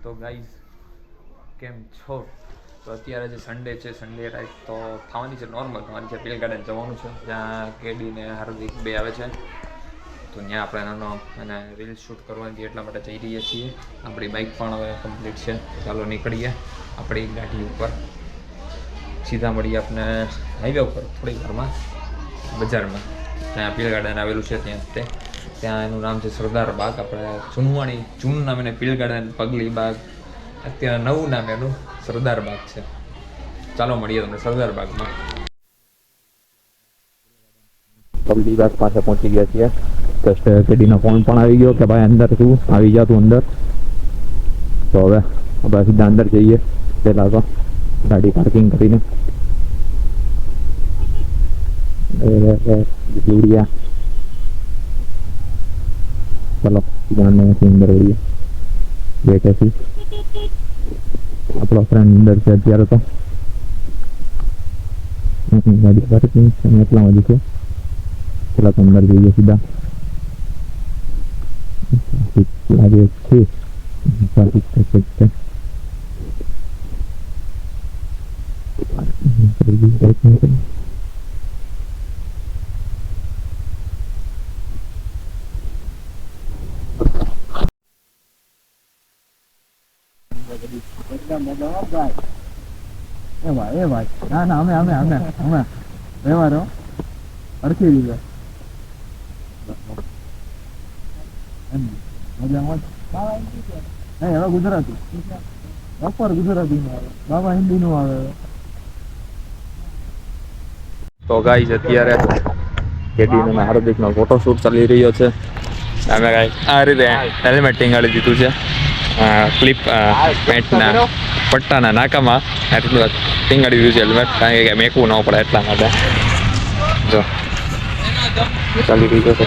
તો ગાઈઝ કેમ છો? તો અત્યારે જે સન્ડે છે, સન્ડે રાઈટ તો થવાની છે નોર્મલ થવાની છે. પીલ ગાર્ડન જવાનું છે, જ્યાં કેડી ને હાર્દિક બે આવે છે. તો ત્યાં આપણે નાનો અને રીલ શૂટ કરવાની એટલા માટે જઈ રહ્યા છીએ. આપણી બાઇક પણ હવે કમ્પ્લીટ છે. ચાલો નીકળીએ આપણી ગાડી ઉપર. સીધા મળીએ આપણે હાઈવે ઉપર થોડીક વારમાં બજારમાં, ત્યાં પીલ ગાર્ડન આવેલું છે. ત્યાં એનું નામ છે સરદાર બાગ. આપણે જૂનું નામ એને પીલ ગાર્ડન, પગલી બાગ, અત્યારે નવું નામ એનું સરદાર બાગ છે. ચાલો મળીએ તમને સરદાર બાગમાં. પગલી બાગ પાસે પહોંચી ગયા છીએ. જસ્ટ કેડીનો ફોન પણ આવી ગયો કે ભાઈ અંદર તું આવી જા, તું અંદર. તો હવે આપણે સીધા અંદર જઈએ. પહેલાં તો ગાડી પાર્કિંગ કરીને જોડિયા. ચલો સીધા અંદર વળીએ. બેઠેથી આપણો ફ્રેન્ડ અંદર છે અત્યારે. તો ગાડી પાર્કિંગ છે એટલા વાગે છે. પેલા તો અંદર જઈએ સીધા. લાગે છે ટ્રાફિક છે. ના અમે વ્યવહારો અડકી દીધો. હવે ગુજરાતી પ્રોપર ગુજરાતી બાબા હિન્દી નું આવે. તો ગાઈસ અત્યારે કેડીનો હાર્દિક નો ફોટોશૂટ ચાલી રહ્યો છે. અમે ગાઈ આ રીતે હેલ્મેટ ટીંગાડી દીધું છે. ક્લિપ પેન્ટના પટ્ટાના નાકામાં એટલું ટીંગાડી દીધું છે હેલ્મેટ, કારણ કે મેકવું ન પડે એટલા માટે. જો ચાલી રહ્યો છે.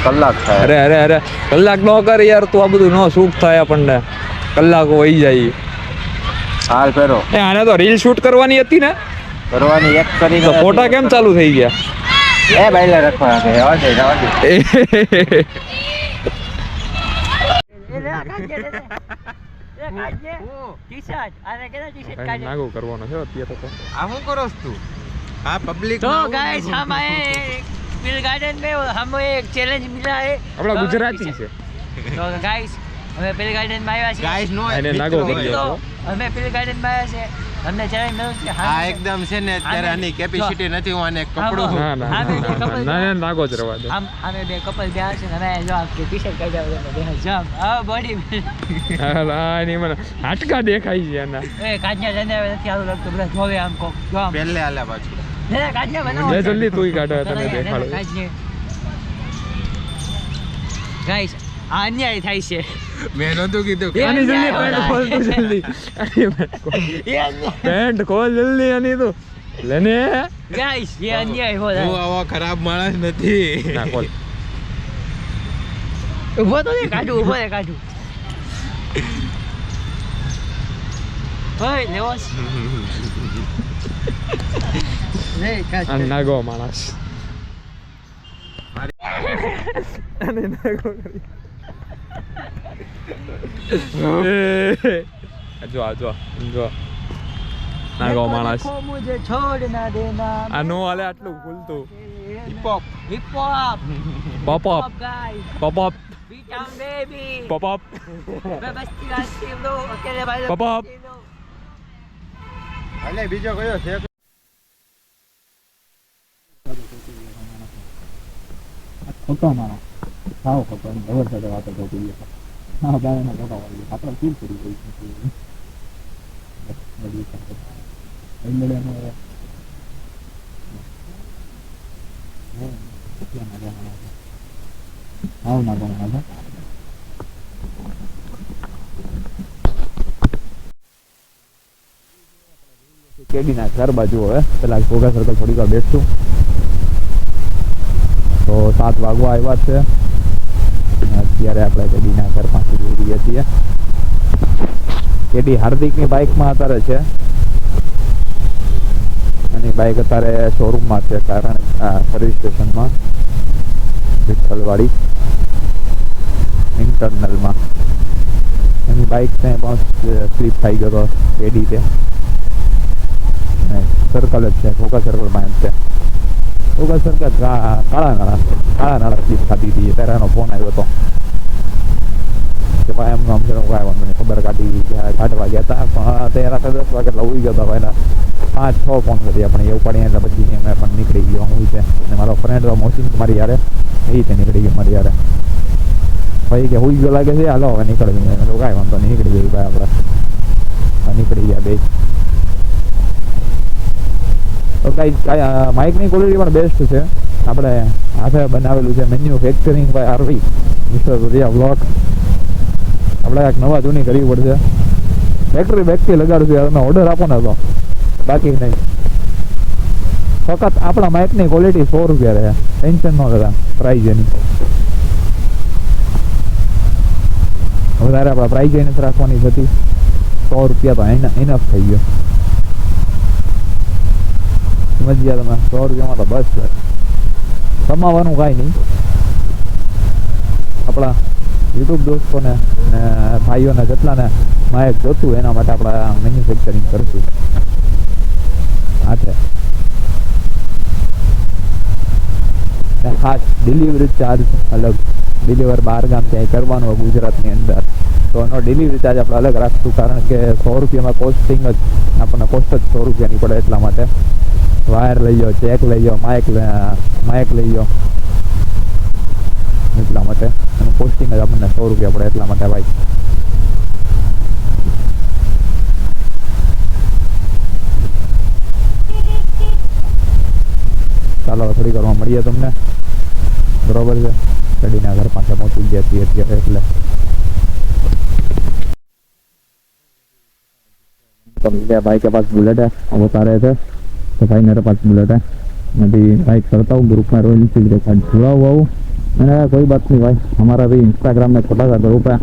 કલાક થાય. અરે કલાક નો કર યાર, તું આ બધું નો શૂટ થાય આપણને. કલાકો વહી જાય. હાલ ફેરો આને તો રીલ શૂટ કરવાની હતી ને, કરવાની એક કરીને તો ફોટા કેમ ચાલુ થઈ ગયા? એ બાઈલા રાખવા છે. નાગો કરવાનો છે અત્યારે. તો આ શું કરો તું? हाँ पब्लिक तो गाइस हम आए पील गार्डन में, हमें एक चैलेंज मिला है. अपना गुजराती से तो गाइस हमें पील गार्डन में आया છે. ગાઈસ નો એને નાગો કર્યો. અમે પીલ ગાર્ડન માં આવ્યા છે. અમને ચેલેન્જ મળ્યું છે. હા એકદમ છે ને અત્યારે આની કેપેસિટી નથી. હું આને કપડું ના નાગો જ રવા દે. અમે બે કપલ બે છે ને અમે જો કે ટી-શર્ટ કાઢ્યા બે જમ આ બોડી હા ની મને હાટકા દેખાય છે એના. એ કાજ્યા જને નથી આવું લાગતું. બધા જોવે આમ કો જો પહેલે આલે પાછું લે કાજ્યા બનાવો. લે જલ્દી તુંય કાઢે તને દેખાડો. ગાઈસ આ અન્યાય થાય છે. મેં નતું કીધું. આની જલ્દી પેન્ટ ખોલ તું જલ્દી. પેન્ટ ખોલ જલ્દી આની તું. લેને ગાઈસ ये અન્યાય હો રહા. હું આવો ખરાબ માણસ નથી. ના ખોલ. ઉભો તો ને કાઢું. ઉભો રે કાઢું. ઓય લેવસ. લે કાઢ. આ નાગો માણસ. અને નાગો કરી. જો નાગો માણસ. મુજે છોડ ના દેના. આ નો હાલે આટલું ભૂલતું. Hip hop pop up pop up બીટામ બેબી પોપ અપ બસ્તી રાસ્તી લો અકેલે ભાઈ પોપ અપ. હાલે બીજો કયો છે? ખોટો માણસ સાવ ખોટો. ખબર છે વાતો ખોટી છે. હા બાય ના ખોટા વાળી આપણે ફીલ કરી ગઈ છે. કેડીના ઘર બાજુ હવે પેલા ઘોઘા સર્કલ થોડીક વાર બેસશું. તો 7 વાગવા આવ્યા છે. અત્યારે આપણે કેડીના ઘર પાસે જઈ રહ્યા છીએ. કેડી હાર્દિકની બાઇકમાં અત્યારે છે. એની બાઇક અત્યારે શોરૂમમાં છે, કારણ સર્વિસ સ્ટેશનમાં વિઠ્ઠલવાડી. ટર્નલમાં એની બાઇકને પણ સ્લીપ થઈ ગયો હતો એડી તે સર્કલ જ છે ફોકસ સર્કલમાં એમ છે ફોકસ સર્કલ કાળા નાળા સ્લીપ ખાધી હતી ત્યારે એનો ફોન આવ્યો હતો કે ભાઈ એમનું આમ કાંઈ વાંધો નહીં ખબર કાઢવા ગયા હતા પણ તે રાત્રે 10 વાગે એટલે ઉઈ ગયો હતો ભાઈ 5-6 ફોન કરી પણ એવું પડી એટલે પછી મેં પણ નીકળી ગયો હું છે અને મારો ફ્રેન્ડ મોસીન મારી યારે એ રીતે નીકળી ગયો મારી યારે ભાઈ કે હુઈ ગયો લાગે છે હાલો હવે નીકળવી કાંઈ વાંધો નહીં નીકળી ગયું ભાઈ આપણે નીકળી ગયા બે તો કાંઈ માઇકની ક્વોલિટી પણ બેસ્ટ છે આપણે હાથે બનાવેલું છે manufacturing by RV mister Riya block આપણે કાંઈક નવા જૂની કરવી પડશે ફેક્ટરી બેક્ટરી લગાડશું યાર ઓર્ડર આપો ને તો બાકી નહીં ફક્ત આપણા માઇકની ક્વોલિટી 100 રૂપિયા રહે ટેન્શન ન લેતા પ્રાઇઝ એની વધારે આપણે પ્રાઇઝ એને રાખવાની હતી 100 રૂપિયા તો ઇનફ થઈ ગયો સમજી ગયા તમે 100 રૂપિયામાં તો બસ કમાવાનું કાંઈ નહીં આપણા યુટ્યુબ દોસ્તોને ને ભાઈઓને જેટલાને માઇક જોતું એના માટે આપણે મેન્યુફેક્ચરિંગ કરશું હાથે ખાસ ડિલિવરી ચાર્જ અલગ ડિલિવર બહાર ગામ ક્યાંય કરવાનું હોય ગુજરાતની અંદર તો એનો ડિલિવરી ચાર્જ આપણે અલગ રાખશું કારણ કે 100 રૂપિયામાં કોસ્ટિંગ જ આપણને કોસ્ટ જ 100 રૂપિયાની પડે એટલા માટે વાયર લઈ જાઓ ચેક લઈ જાઓ માઇક લઈ જાઓ એટલા માટે એનું કોસ્ટિંગ જ આપણને 100 રૂપિયા પડે એટલા માટે ભાઈ ચાલો થોડી વારમાં મળીએ તમને બરોબર છે ચડીના ઘર પાસે પહોંચી ગયા છીએ અત્યારે એટલે तो भाई के पास बुलेट है वो बता रहे थे तो भाई मेरे पास बुलेट है मैं भी बाइक करता हूँ ग्रुप में रॉयल एनफील्ड के साथ जुड़ा हुआ हूँ मैंने कहा कोई बात नहीं भाई हमारा भी इंस्टाग्राम में छोटा सा ग्रुप है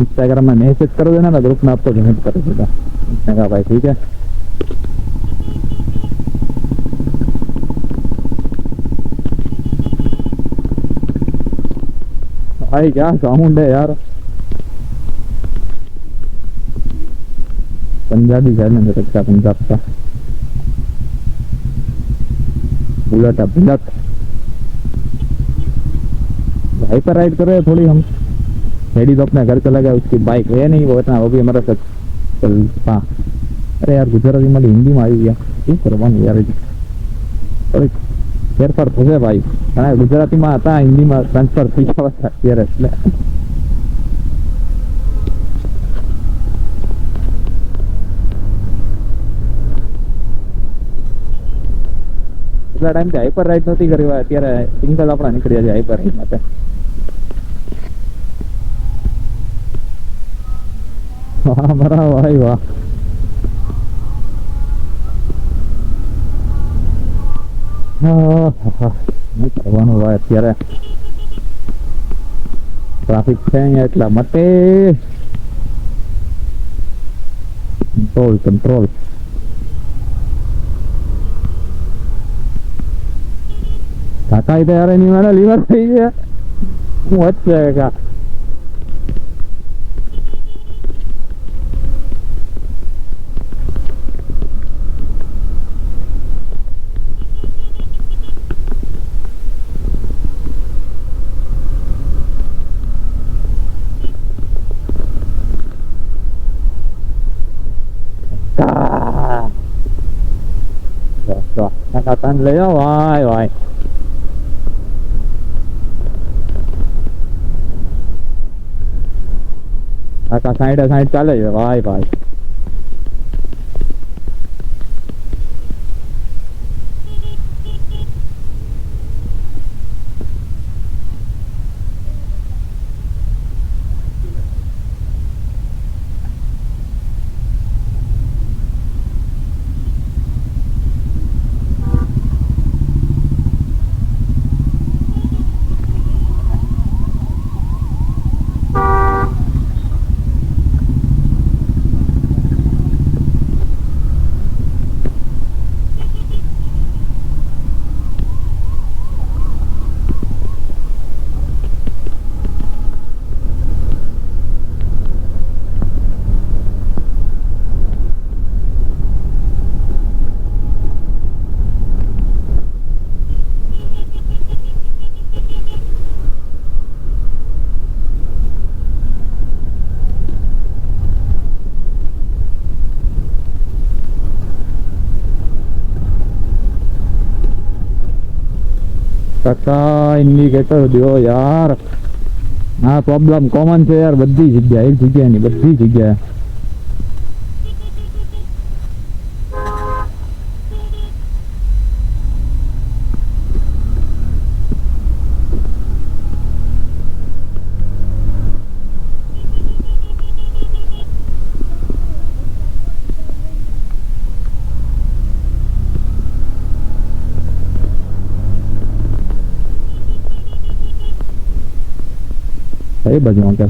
इंस्टाग्राम में मैसेज कर देना ना ग्रुप में आपको ज्वाइन कर देगा मैंने कहा भाई ठीक है भाई क्या साउंड है यार पंजाबी साइलेंस रखता पंजाब का बुलेट है बुलेट भाई पर राइड कर रहे हैं थोड़ी हम रेडी तो अपने घर चला गया उसकी बाइक है नहीं वो इतना वो भी हमारा साथ चलता अरे यार गुजराती में हिंदी में आई गया શું કરવાનું યાર થોડીક ફેરફાર થશે ભાઈ કારણ ગુજરાતીમાં હતા હિન્દીમાં ટ્રાન્સફર થઈ ગયા હતા અત્યારે એટલે એટલા ટાઈમથી હાઈપર રાઈડ નથી કરી હોય અત્યારે સિંગલ આપણા નીકળ્યા છે હાઈપર રાઈડ માટે વાહ બરા ભાઈ વાહ નહીં કરવાનું ભાઈ અત્યારે ટ્રાફિક છે અહીંયા એટલા માટે કંટ્રોલ કંટ્રોલ કાકા એ યાર એની મને લીવર થઈ છે હું વચ્ચે કા Nakatan leo vai vai Kakak side ચાલે છે ભાઈ ભાઈ કાકા ઇન્ડિકેટર દો યાર. આ પ્રોબ્લેમ કોમન છે યાર બધી જગ્યાએ, એક જગ્યાએ નહીં બધી જગ્યાએ. કઈ બાજુ અંકલ?